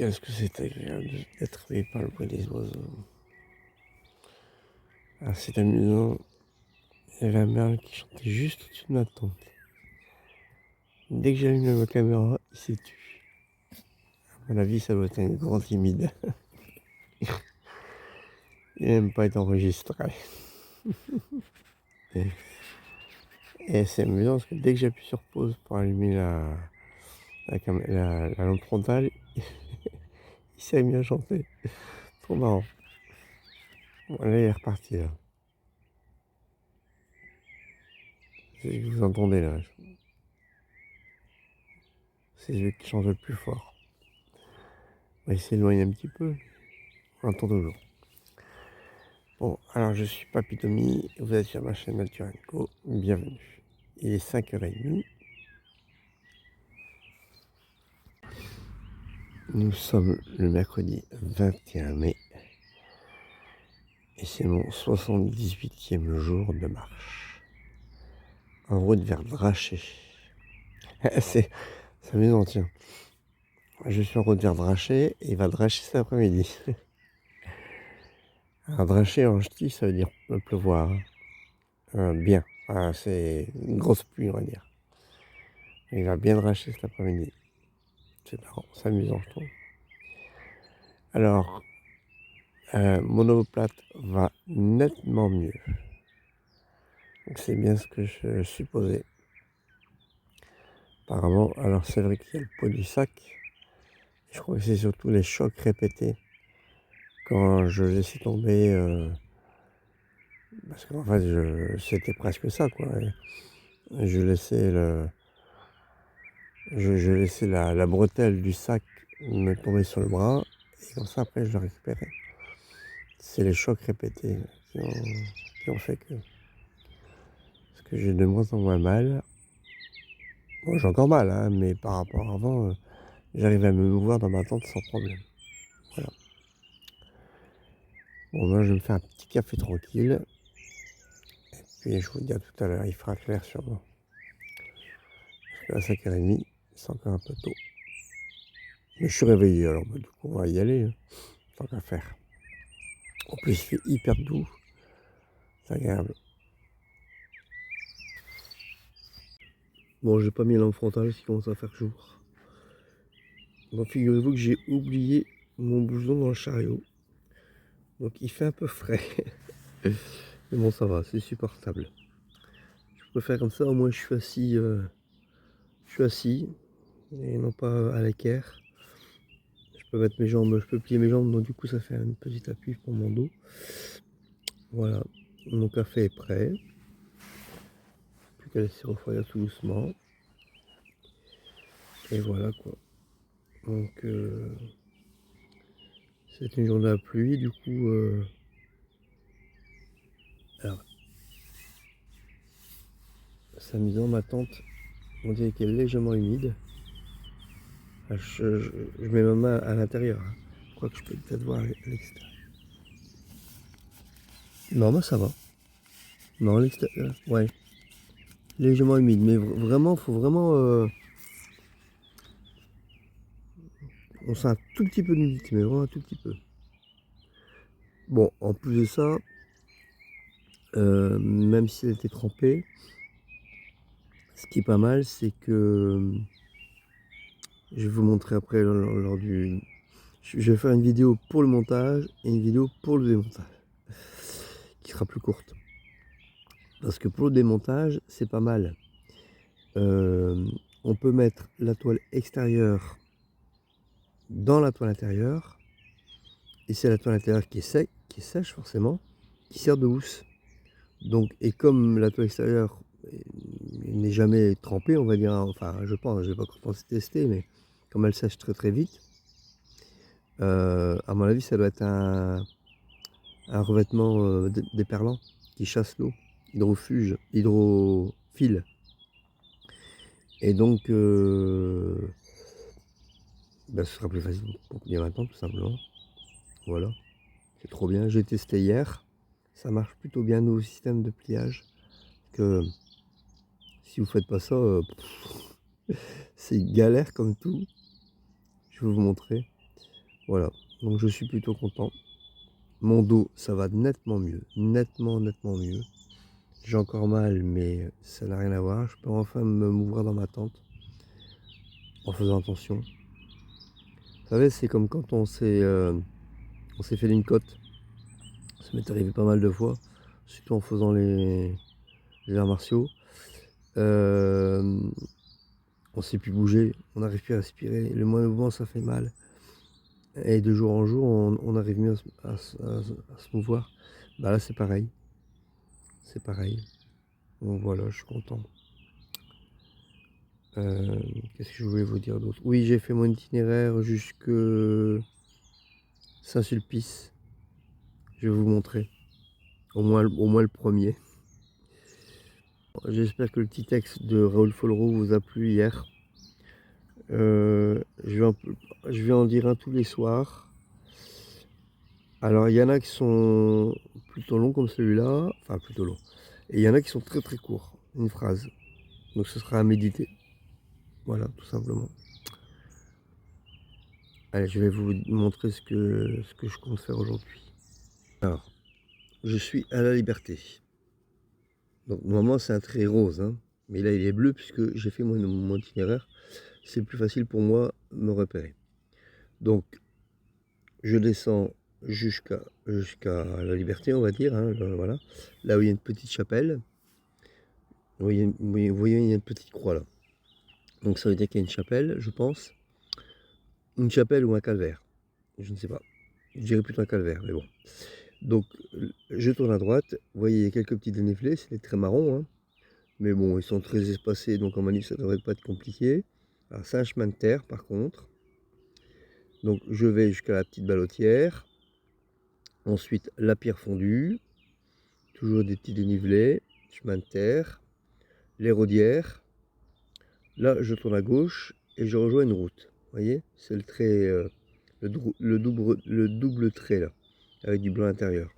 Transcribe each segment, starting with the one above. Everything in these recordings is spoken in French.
Qu'est-ce que c'est agréable d'être réveillé par le bruit des oiseaux. Ah, c'est amusant. Il y avait un merle qui chantait juste au-dessus de ma tente. Dès que j'allume ma caméra, il s'est tu. À mon avis, ça doit être un grand timide. Il n'aime pas être enregistré. Et c'est amusant parce que dès que j'appuie sur pause pour allumer la lampe frontale, il s'est mis à chanter. Trop marrant. Bon, là, il est reparti là. Vous entendez là. C'est lui qui chante le plus fort. On va s'éloigner un petit peu. On entend toujours. Bon, alors je suis Papy Tommy, vous êtes sur ma chaîne Nature & Co, bienvenue. Il est 5h30. Nous sommes le mercredi 21 mai. Et c'est mon 78e jour de marche. En route vers Draché. C'est amusant, tiens. Je suis en route vers Draché et il va Dracher cet après-midi. Alors Dracher en ch'ti, ça veut dire pleuvoir. Bien. C'est une grosse pluie, on va dire. Il va bien Dracher cet après-midi. C'est marrant, c'est amusant, je trouve. Alors, mon omoplate va nettement mieux. Donc c'est bien ce que je supposais. Apparemment, alors c'est vrai qu'il y a le poids du sac. Je crois que c'est surtout les chocs répétés. Quand je laissais tomber, parce qu'en fait, c'était presque ça, quoi. Je laissais la bretelle du sac me tomber sur le bras, et comme ça, après, je le récupérais. C'est les chocs répétés qui ont fait que... Parce que j'ai de moins en moins mal. Bon, j'ai encore mal, hein, mais par rapport à avant, j'arrive à me mouvoir dans ma tente sans problème. Voilà. Bon, moi, je vais me faire un petit café tranquille. Et puis, je vous dis à tout à l'heure, il fera clair sûrement. Parce qu'à 5h30, c'est encore un peu tôt. Mais je suis réveillé, alors du coup, on va y aller, hein, tant qu'à faire. En plus, il fait hyper doux. C'est agréable. Bon, j'ai pas mis lampe frontale parce qu'il commence à faire jour. Bon, figurez-vous que j'ai oublié mon blouson dans le chariot. Donc, il fait un peu frais. Mais bon, ça va, c'est supportable. Je préfère comme ça, au moins je suis assis et non pas à l'équerre. Je peux mettre mes jambes, je peux plier mes jambes, donc du coup ça fait un petit appui pour mon dos. Voilà, mon café est prêt. Plus qu'à laisser refroidir tout doucement. Et voilà quoi. Donc c'est une journée à pluie, du coup alors c'est amusant, ma tente, on dirait qu'elle est légèrement humide. Je mets ma main à l'intérieur, hein. Je crois que je peux peut-être voir à l'extérieur. Non, mais ça va. Non, à l'extérieur, ouais. Légèrement humide, mais vraiment, faut vraiment... on sent un tout petit peu d'humidité, mais vraiment un tout petit peu. Bon, en plus de ça, même si elle était trempée, ce qui est pas mal, c'est que... je vais vous montrer après lors du... Je vais faire une vidéo pour le montage et une vidéo pour le démontage, qui sera plus courte. Parce que pour le démontage, c'est pas mal. On peut mettre la toile extérieure dans la toile intérieure. Et c'est la toile intérieure qui est sèche forcément, qui sert de housse. Donc, et comme la toile extérieure n'est jamais trempée, on va dire, enfin je pense, je n'ai pas encore testé, mais comme elle sèche très très vite, à mon avis ça doit être un revêtement déperlant qui chasse l'eau, hydrophile. Et donc, ce sera plus facile pour plier maintenant tout simplement. Voilà, c'est trop bien. J'ai testé hier, ça marche plutôt bien, nouveau système de pliage. Que si vous faites pas ça, c'est galère comme tout. Je vais vous montrer. Voilà, donc je suis plutôt content. Mon dos, ça va nettement mieux, nettement mieux. J'ai encore mal, mais ça n'a rien à voir. Je peux enfin me mouvoir dans ma tente en faisant attention. Vous savez, c'est comme quand on s'est fait une côte. Ça m'est arrivé pas mal de fois, surtout en faisant les arts martiaux. On ne sait plus bouger, on n'arrive plus à respirer. Le mouvement, ça fait mal. Et de jour en jour, on arrive mieux à se mouvoir. Bah là, c'est pareil. C'est pareil. Donc voilà, je suis content. Qu'est-ce que je voulais vous dire d'autre? Oui, j'ai fait mon itinéraire jusque Saint-Sulpice. Je vais vous montrer. Au moins le premier. J'espère que le petit texte de Raoul Follereau vous a plu hier. Je vais en dire un tous les soirs. Alors, il y en a qui sont plutôt longs comme celui-là. Enfin, plutôt longs. Et il y en a qui sont très courts. Une phrase. Donc, ce sera à méditer. Voilà, tout simplement. Allez, je vais vous montrer ce que je compte faire aujourd'hui. Alors, je suis à la Liberté. Donc, normalement, c'est un trait rose. Hein, mais là, il est bleu puisque j'ai fait mon itinéraire. C'est plus facile pour moi de me repérer. Donc, je descends jusqu'à la Liberté, on va dire. Hein, voilà. Là où il y a une petite chapelle. Vous voyez, il y a une petite croix là. Donc ça veut dire qu'il y a une chapelle, je pense. Une chapelle ou un calvaire. Je ne sais pas. Je dirais plutôt un calvaire, mais bon. Donc je tourne à droite. Vous voyez, il y a quelques petits dénivelés. C'est très marron. Hein. Mais bon, ils sont très espacés. Donc en manif, ça ne devrait pas être compliqué. Alors c'est un chemin de terre par contre. Donc je vais jusqu'à la petite balotière. Ensuite la pierre fondue. Toujours des petits dénivelés. Chemin de terre. Les rodières. Là, je tourne à gauche et je rejoins une route. Vous voyez, c'est le trait, le double trait là, avec du blanc intérieur.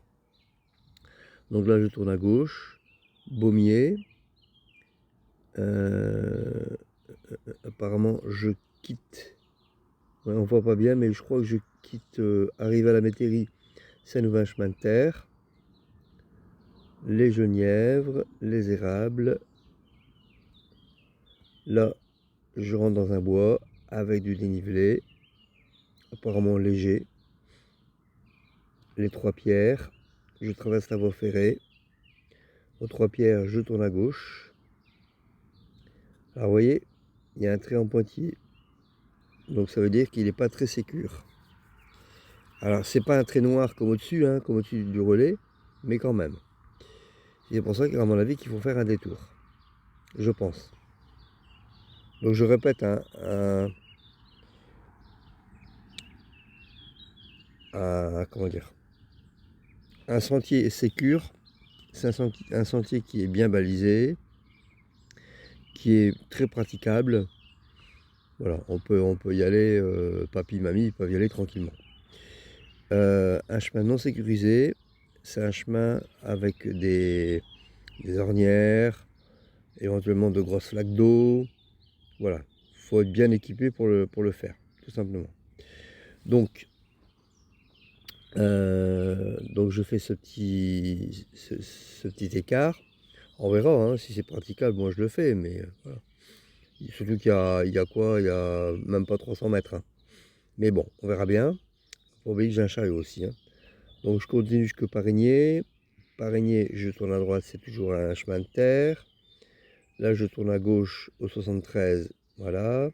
Donc là, je tourne à gauche, Baumier. Apparemment, je quitte. Ouais, on voit pas bien, mais je crois que je quitte. Arrive à la métairie, c'est un nouveau chemin de terre. Les genièvres, les érables. Là, je rentre dans un bois avec du dénivelé, apparemment léger. Les Trois Pierres, je traverse la voie ferrée. Aux Trois Pierres, je tourne à gauche. Alors vous voyez, il y a un trait en pointillé. Donc ça veut dire qu'il n'est pas très sécure. Alors c'est pas un trait noir comme au-dessus, hein, comme au-dessus du relais, mais quand même. C'est pour ça qu'à mon avis qu'il faut faire un détour. Je pense. Donc je répète, comment dire, un sentier sécure, c'est un sentier qui est bien balisé, qui est très praticable. Voilà, on peut y aller, papy, mamie, ils peuvent y aller tranquillement. Un chemin non sécurisé, c'est un chemin avec des ornières, éventuellement de grosses flaques d'eau. Voilà, il faut être bien équipé pour le faire, tout simplement. Donc je fais ce petit écart. On verra hein, si c'est praticable, moi je le fais, mais voilà. Surtout qu'il y a quoi? Il y a même pas 300 mètres. Hein. Mais bon, on verra bien. Faut oublier que j'ai un chariot aussi. Hein. Donc je continue jusqu'à Parigné. Parigné, je tourne à droite, c'est toujours un chemin de terre. Là, je tourne à gauche au 73, voilà,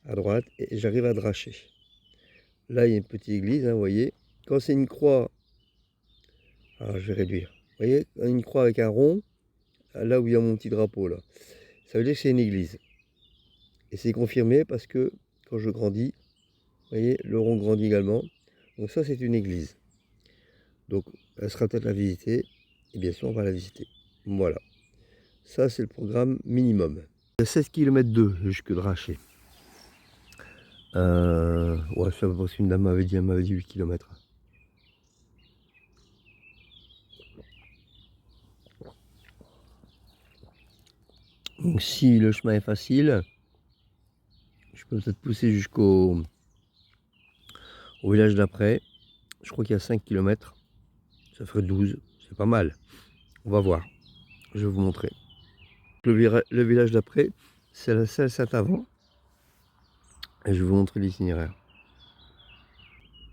à droite, et j'arrive à Draché. Là, il y a une petite église, hein, vous voyez. Quand c'est une croix, alors je vais réduire. Vous voyez, une croix avec un rond, là où il y a mon petit drapeau, là. Ça veut dire que c'est une église. Et c'est confirmé parce que quand je grandis, vous voyez, le rond grandit également. Donc ça, c'est une église. Donc, elle sera peut-être à visiter. Et bien sûr, on va la visiter. Voilà. Ça, c'est le programme minimum. 16 km 2 jusque Draché. Ouais, c'est à peu près ce qu'une dame m'avait dit. Elle m'avait dit 8 km. Donc, si le chemin est facile, je peux peut-être pousser jusqu'au Au village d'après, je crois qu'il y a 5 km, ça ferait 12, c'est pas mal. On va voir, je vais vous montrer. Le village d'après, c'est la salle Saint-Avant, et je vais vous montrer l'itinéraire.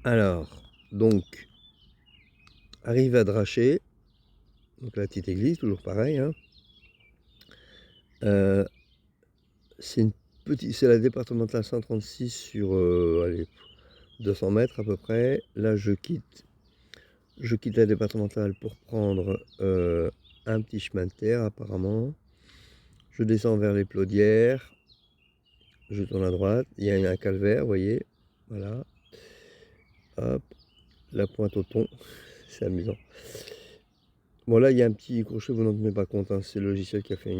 Alors, donc, arrivé à Draché, donc la petite église, toujours pareil, hein. C'est la départementale 136 sur allez, 200 mètres à peu près. Là, je quitte la départementale pour prendre un petit chemin de terre apparemment. Je descends vers les Plaudières. Je tourne à droite. Il y a un calvaire, vous voyez. Voilà. Hop. La pointe au thon. C'est amusant. Bon, là, il y a un petit crochet, vous n'en tenez pas compte, hein. C'est le logiciel qui a fait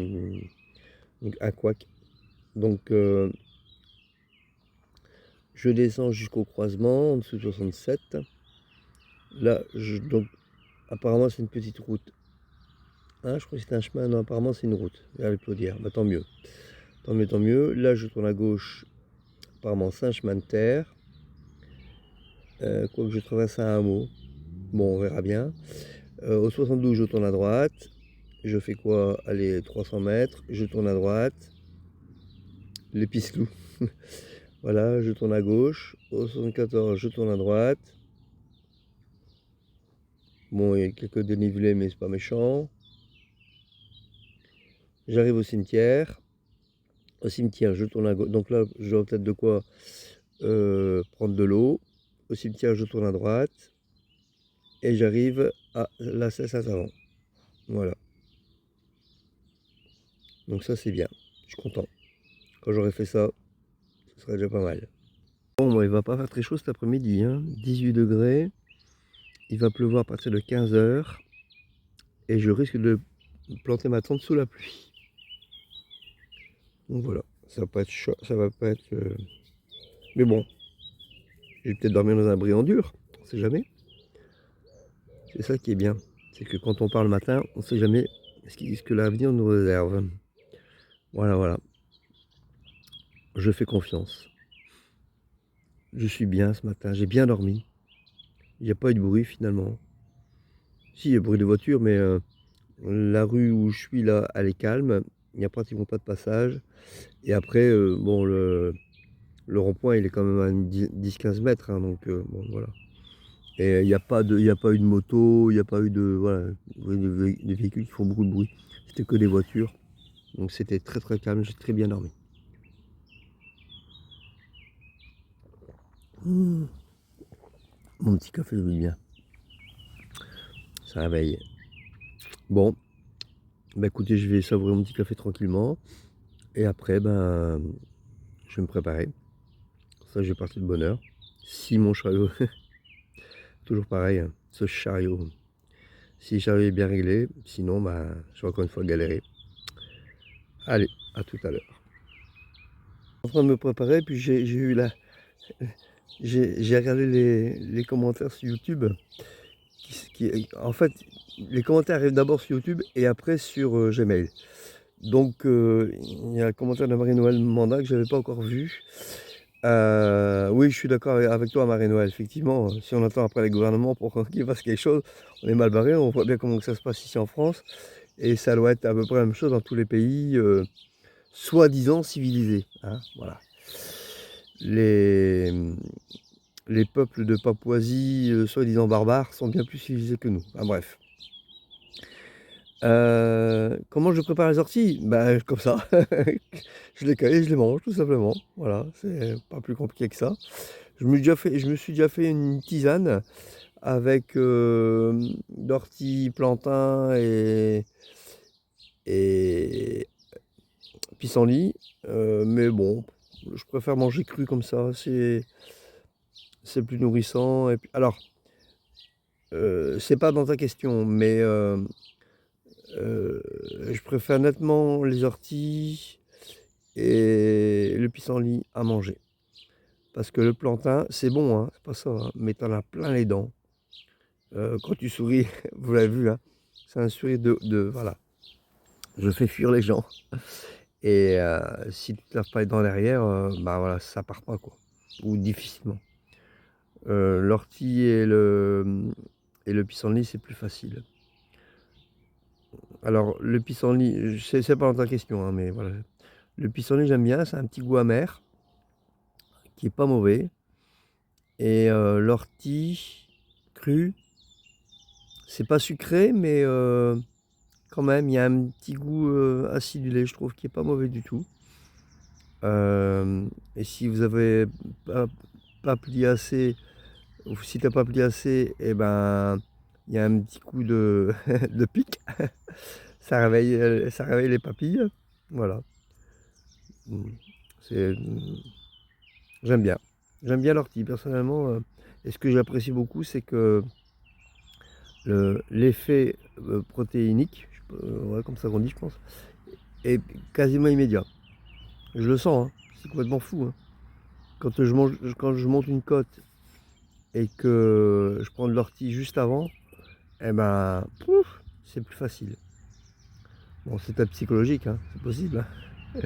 un couac. Donc, je descends jusqu'au croisement, en dessous de 67. Là, donc, apparemment, c'est une petite route. Hein, je crois que c'est un chemin. Non, apparemment, c'est une route vers les Plaudières. Bah, tant mieux. Tant mieux, tant mieux. Là, je tourne à gauche. Apparemment, c'est un chemin de terre. Quoique je traverse un hameau. Bon, on verra bien. Au 72, je tourne à droite. Je fais quoi? Allez, 300 mètres. Je tourne à droite. Les Pisclous. Voilà, je tourne à gauche. Au 74, je tourne à droite. Bon, il y a quelques dénivelés, mais c'est pas méchant. J'arrive au cimetière. Au cimetière, je tourne à gauche. Donc là, j'aurai peut-être de quoi prendre de l'eau. Au cimetière, je tourne à droite. Et j'arrive à la cesse avant. Voilà. Donc ça, c'est bien. Je suis content. Quand j'aurai fait ça, ce serait déjà pas mal. Bon, moi, il va pas faire très chaud cet après-midi, hein. 18 degrés. Il va pleuvoir à partir de 15 h. Et je risque de planter ma tente sous la pluie. Donc voilà. Ça va pas être chaud. Ça va pas être... Mais bon. Je vais peut-être dormir dans un brillant dur. On sait jamais. C'est ça qui est bien. C'est que quand on part le matin, on sait jamais ce que l'avenir nous réserve. Voilà, voilà. Je fais confiance. Je suis bien ce matin. J'ai bien dormi. Il n'y a pas eu de bruit finalement. Si, il y a bruit de voiture, mais la rue où je suis là, elle est calme. Il n'y a pratiquement pas de passage. Et après, bon, le rond-point, il est quand même à 10-15 mètres. Hein, donc, bon, voilà. Et il n'y a pas eu de moto, il n'y a pas eu de, voilà, des véhicules qui font beaucoup de bruit. C'était que des voitures. Donc c'était très très calme, j'ai très bien dormi. Mmh. Mon petit café de bien. Ça réveille. Bon, bah écoutez, je vais savourer mon petit café tranquillement. Et après, ben, je vais me préparer. Ça, je vais partir de bonne heure. Si mon chariot, toujours pareil, hein, ce chariot, si le chariot est bien réglé, sinon, ben, je vais encore une fois galérer. Allez, à tout à l'heure. En train de me préparer, puis j'ai eu la... J'ai regardé les commentaires sur YouTube. En fait, les commentaires arrivent d'abord sur YouTube et après sur Gmail. Donc, il y a un commentaire de Marie-Noël Mandat que je n'avais pas encore vu. Oui, je suis d'accord avec toi, Marie-Noël. Effectivement, si on attend après les gouvernements pour qu'ils fassent quelque chose, on est mal barré. On voit bien comment ça se passe ici en France. Et ça doit être à peu près la même chose dans tous les pays soi-disant civilisés. Hein, voilà. Les peuples de Papouasie, soi-disant barbares, sont bien plus civilisés que nous. Enfin, bref. Comment je prépare les orties? Bah, comme ça. Je les cueille et je les mange, tout simplement. Voilà, c'est pas plus compliqué que ça. Je me suis déjà fait une tisane avec d'ortie, plantain et pissenlit. Mais bon, je préfère manger cru comme ça. C'est plus nourrissant. Et puis, alors, c'est pas dans ta question, mais je préfère nettement les orties et le pissenlit à manger. Parce que le plantain, c'est bon, hein, c'est pas ça, hein, mais t'en as plein les dents. Quand tu souris, vous l'avez vu, hein, c'est un sourire voilà. Je fais fuir les gens. Et si tu ne te laves pas les dents derrière, bah voilà, ça part pas, quoi. Ou difficilement. L'ortie et le pissenlit, c'est plus facile. Alors, le pissenlit, c'est pas dans ta question, hein, mais voilà. Le pissenlit, j'aime bien, c'est un petit goût amer, qui est pas mauvais. Et l'ortie crue, c'est pas sucré, mais quand même, il y a un petit goût acidulé, je trouve, qui est pas mauvais du tout. Et si vous avez pas plié assez, ou si t'as pas plié assez, et ben, il y a un petit coup de, de pique. Ça réveille les papilles. Voilà. Mm. C'est, j'aime bien. J'aime bien l'ortie, personnellement. Et ce que j'apprécie beaucoup, c'est que l'effet protéinique, ouais, comme ça qu'on dit, je pense, est quasiment immédiat. Je le sens, hein. C'est complètement fou, hein. Quand je monte une côte et que je prends de l'ortie juste avant, eh ben, pouf, c'est plus facile. Bon, c'est peut-être psychologique, hein, c'est possible, hein.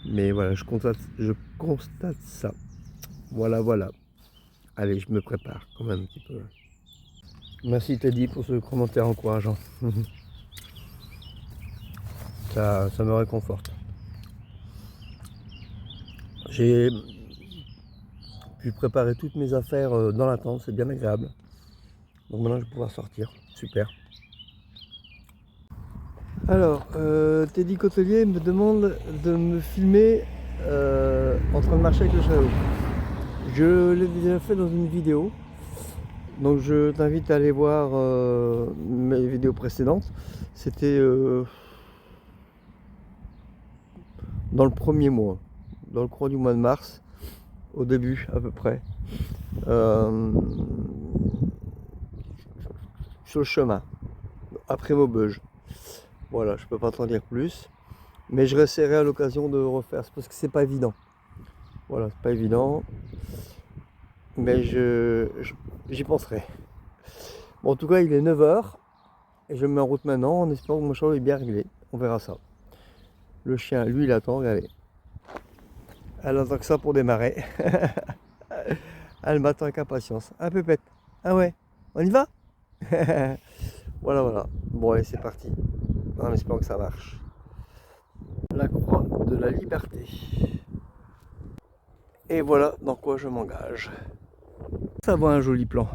Mais voilà, je constate ça. Voilà, voilà. Allez, je me prépare quand même un petit peu. Merci Teddy pour ce commentaire encourageant. Ça me réconforte. J'ai pu préparer toutes mes affaires dans la tente, c'est bien agréable. Donc maintenant je vais pouvoir sortir. Super. Alors, Teddy Cotelier me demande de me filmer en train de marcher avec le chameau. Je l'ai déjà fait dans une vidéo. Donc je t'invite à aller voir mes vidéos précédentes. C'était dans le premier mois, dans le courant du mois de mars, au début à peu près, euh, sur le chemin, après Maubeuge. Voilà, je peux pas t'en dire plus, mais je réessayerai à l'occasion de refaire, parce que c'est pas évident. Voilà, c'est pas évident, mais j'y penserai. Bon, en tout cas, il est 9 h et je me mets en route maintenant en espérant que mon chameau est bien réglé. On verra ça. Le chien, lui, il attend, regardez. Elle attend que ça pour démarrer. Elle m'attend avec impatience. Un peu pète. Ah ouais, on y va? Voilà, voilà. Bon, allez, c'est parti. En espérant que ça marche. La croix de la liberté. Et voilà dans quoi je m'engage. Ça voit un joli plan.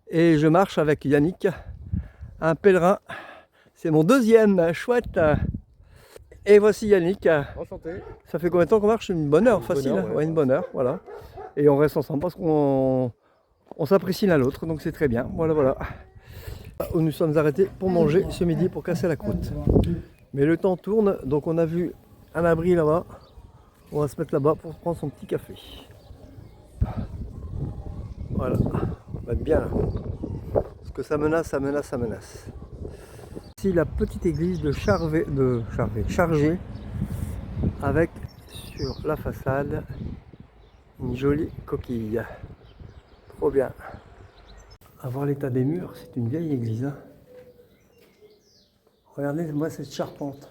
Et je marche avec Yannick, un pèlerin. C'est mon deuxième, chouette. Et voici Yannick. Enchanté. Ça fait combien de temps qu'on marche? Une bonne heure, Une facile. bonne heure, Hein, ouais, ouais, une bonne heure, voilà. Et on reste ensemble parce qu'on s'apprécie l'un l'autre, donc c'est très bien. Voilà, voilà. Où nous sommes arrêtés pour manger ce midi pour casser la croûte. Mais le temps tourne, donc on a vu un abri là-bas. On va se mettre là-bas pour prendre son petit café. Voilà, on va être bien là. Parce que ça menace, ça menace, ça menace. Ici la petite église de Chargé, avec sur la façade une jolie coquille. Trop bien. À voir l'état des murs, c'est une vieille église. Hein. Regardez-moi cette charpente.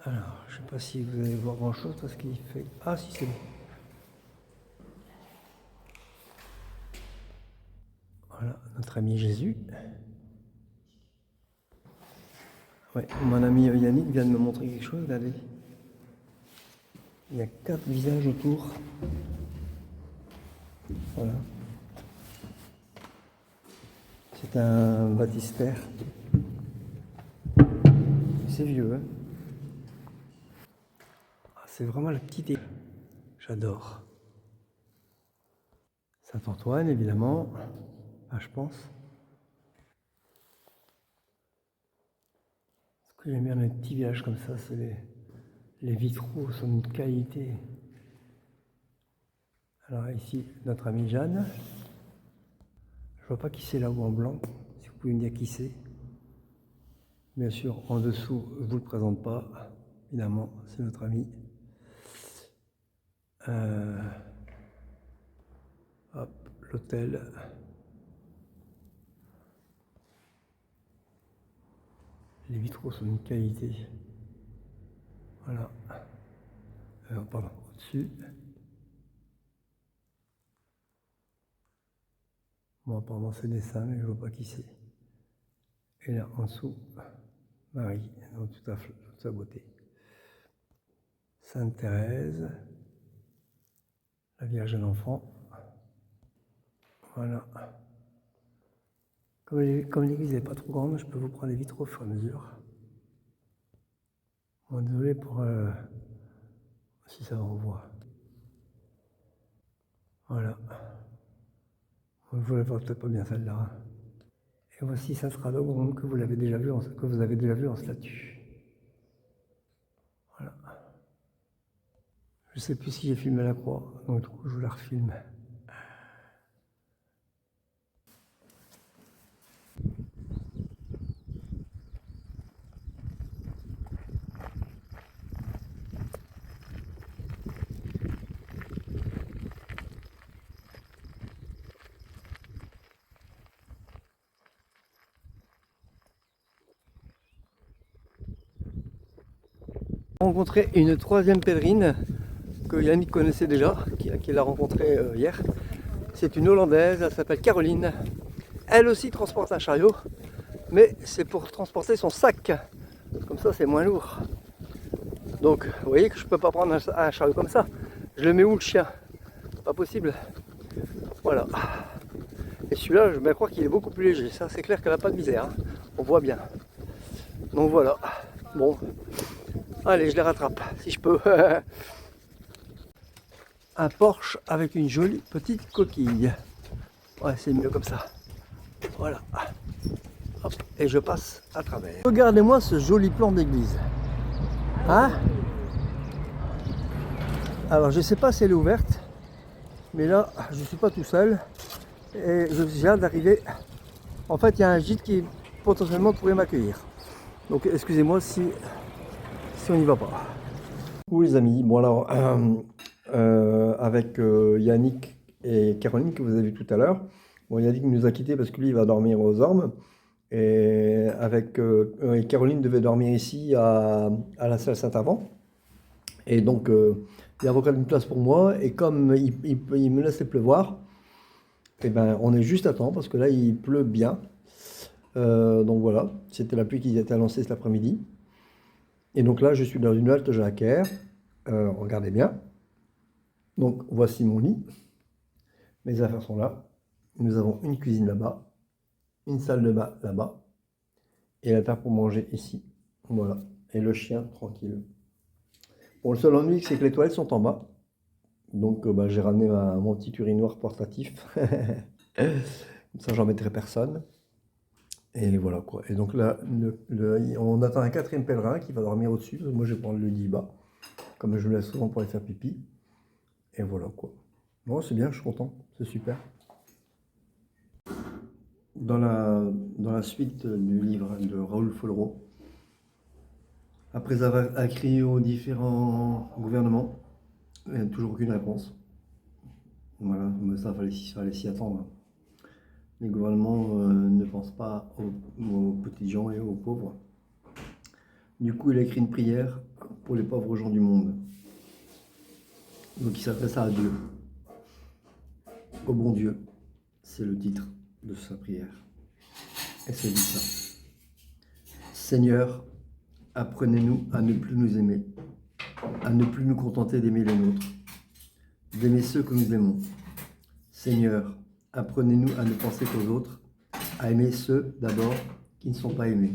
Alors, je ne sais pas si vous allez voir grand chose parce qu'il fait. Ah si, c'est bon. Voilà, notre ami Jésus. Ouais, mon ami Yannick vient de me montrer quelque chose, regardez. Il y a 4 visages autour. Voilà. C'est un baptistère. C'est vieux, hein. Ah, c'est vraiment la petite église. J'adore. Saint-Antoine, évidemment. Ah, je pense. Ce que j'aime bien dans les petits villages comme ça, c'est les vitraux sont d'une qualité. Alors ici, notre amie Jeanne. Je vois pas qui c'est là-haut en blanc. Si vous pouvez me dire qui c'est. Bien sûr, en dessous, je ne vous le présente pas. Évidemment, c'est notre ami. Hop, l'hôtel. Les vitraux sont d'une qualité. Voilà. Pardon, au-dessus. Bon, apparemment c'est des saints, mais je vois pas qui c'est. Et là, en dessous, Marie, dans toute sa beauté. Sainte Thérèse, la Vierge et l'Enfant. Voilà. Comme l'église n'est pas trop grande, je peux vous prendre les vitraux au fur et à mesure. Bon, désolé pour si ça vous revoit. Voilà. On ne voulait peut-être pas bien celle-là. Et voici Sainte Radegonde que vous avez déjà vu en statue. Voilà. Je ne sais plus si j'ai filmé la croix, donc du coup je vous la refilme. Rencontré une troisième pèlerine que Yannick connaissait déjà, qui l'a rencontrée hier. C'est une Hollandaise, elle s'appelle Caroline. Elle aussi transporte un chariot, mais c'est pour transporter son sac. Comme ça, c'est moins lourd. Donc, vous voyez que je peux pas prendre un chariot comme ça. Je le mets où le chien? Pas possible. Voilà. Et celui-là, je vais croire qu'il est beaucoup plus léger. Ça, c'est clair qu'elle n'a pas de misère. Hein. On voit bien. Donc voilà. Bon. Allez, je les rattrape, si je peux. Un Porsche avec une jolie petite coquille. Ouais, c'est mieux comme ça. Voilà. Hop, et je passe à travers. Regardez-moi ce joli plan d'église. Hein? Alors, je sais pas si elle est ouverte, mais là, je suis pas tout seul. Et je viens d'arriver. En fait, il y a un gîte qui potentiellement pourrait m'accueillir. Donc, excusez-moi si on n'y va pas. Coucou les amis. Bon alors, avec Yannick et Caroline que vous avez vu tout à l'heure. Bon, Yannick nous a quittés parce que lui il va dormir aux Ormes. Et avec Caroline devait dormir ici à la salle Saint-Avant. Et donc il y a encore une place pour moi. Et comme il me laissait pleuvoir, et ben on est juste à temps parce que là il pleut bien. Donc voilà, c'était la pluie qui a été annoncée cet après-midi. Et donc là je suis dans une halte jacquère. Regardez bien. Donc voici mon lit. Mes affaires sont là. Nous avons une cuisine là-bas, une salle de bain là-bas, et la terre pour manger ici. Voilà. Et le chien tranquille. Bon, le seul ennui, c'est que les toilettes sont en bas. Donc j'ai ramené mon petit urinoir portatif. Comme ça, j'en mettrai personne. Et voilà quoi. Et donc là, on attend un quatrième pèlerin qui va dormir au-dessus. Moi, je vais prendre le lit bas, comme je le laisse souvent pour aller faire pipi. Et voilà quoi. Bon, c'est bien, je suis content. C'est super. Dans la suite du livre de Raoul Follereau, après avoir écrit aux différents gouvernements, il n'y a toujours aucune réponse. Voilà, mais ça, il fallait s'y attendre. Les gouvernements ne pensent pas aux petits gens et aux pauvres. Du coup, il a écrit une prière pour les pauvres gens du monde. Donc il s'adresse à Dieu. Au bon Dieu, c'est le titre de sa prière. Et c'est dit ça. Seigneur, apprenez-nous à ne plus nous aimer, à ne plus nous contenter d'aimer les nôtres, d'aimer ceux que nous aimons. Seigneur, apprenez-nous à ne penser qu'aux autres, à aimer ceux d'abord qui ne sont pas aimés.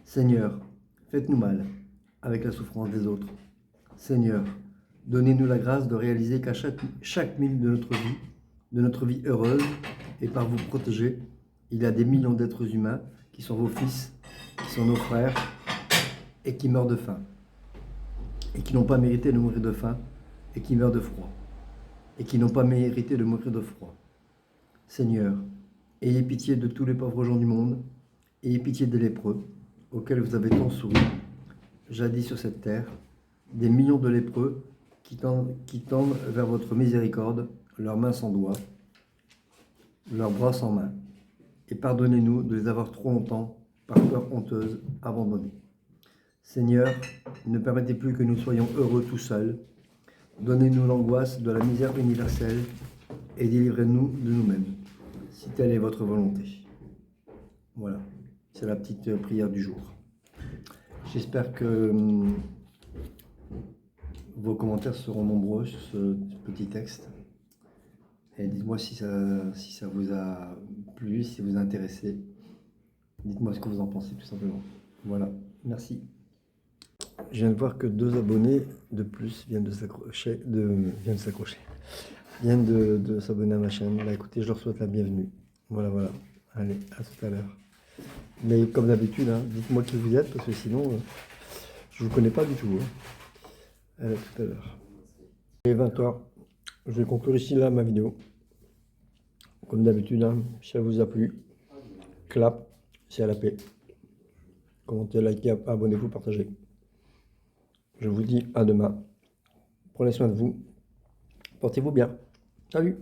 Seigneur, faites-nous mal avec la souffrance des autres. Seigneur, donnez-nous la grâce de réaliser qu'à chaque minute de notre vie heureuse, et par vous protéger, il y a des millions d'êtres humains qui sont vos fils, qui sont nos frères, et qui meurent de faim, et qui n'ont pas mérité de mourir de faim, et qui meurent de froid, et qui n'ont pas mérité de mourir de froid. Seigneur, ayez pitié de tous les pauvres gens du monde, ayez pitié des lépreux, auxquels vous avez tant souri, jadis sur cette terre, des millions de lépreux qui tendent vers votre miséricorde, leurs mains sans doigts, leurs bras sans mains, et pardonnez-nous de les avoir trop longtemps, par peur honteuse, abandonnés. Seigneur, ne permettez plus que nous soyons heureux tout seuls. Donnez-nous l'angoisse de la misère universelle et délivrez-nous de nous-mêmes. si telle est votre volonté. Voilà, c'est la petite prière du jour. J'espère que vos commentaires seront nombreux sur ce petit texte. Et dites-moi si ça vous a plu, si ça vous a intéressé. Dites-moi ce que vous en pensez tout simplement. Voilà, merci. Je viens de voir que 2 abonnés de plus viennent de s'accrocher, viennent de s'abonner à ma chaîne. Bah écoutez, je leur souhaite la bienvenue. Voilà, voilà. Allez, à tout à l'heure. Mais comme d'habitude, hein, dites-moi qui vous êtes, parce que sinon, je vous connais pas du tout. Hein. Allez, à tout à l'heure. Il est 20h. Je vais conclure ici là ma vidéo. Comme d'habitude, hein, si ça vous a plu, clap, c'est à la paix. Commentez, likez, abonnez-vous, partagez. Je vous dis à demain. Prenez soin de vous. Portez-vous bien. Salut!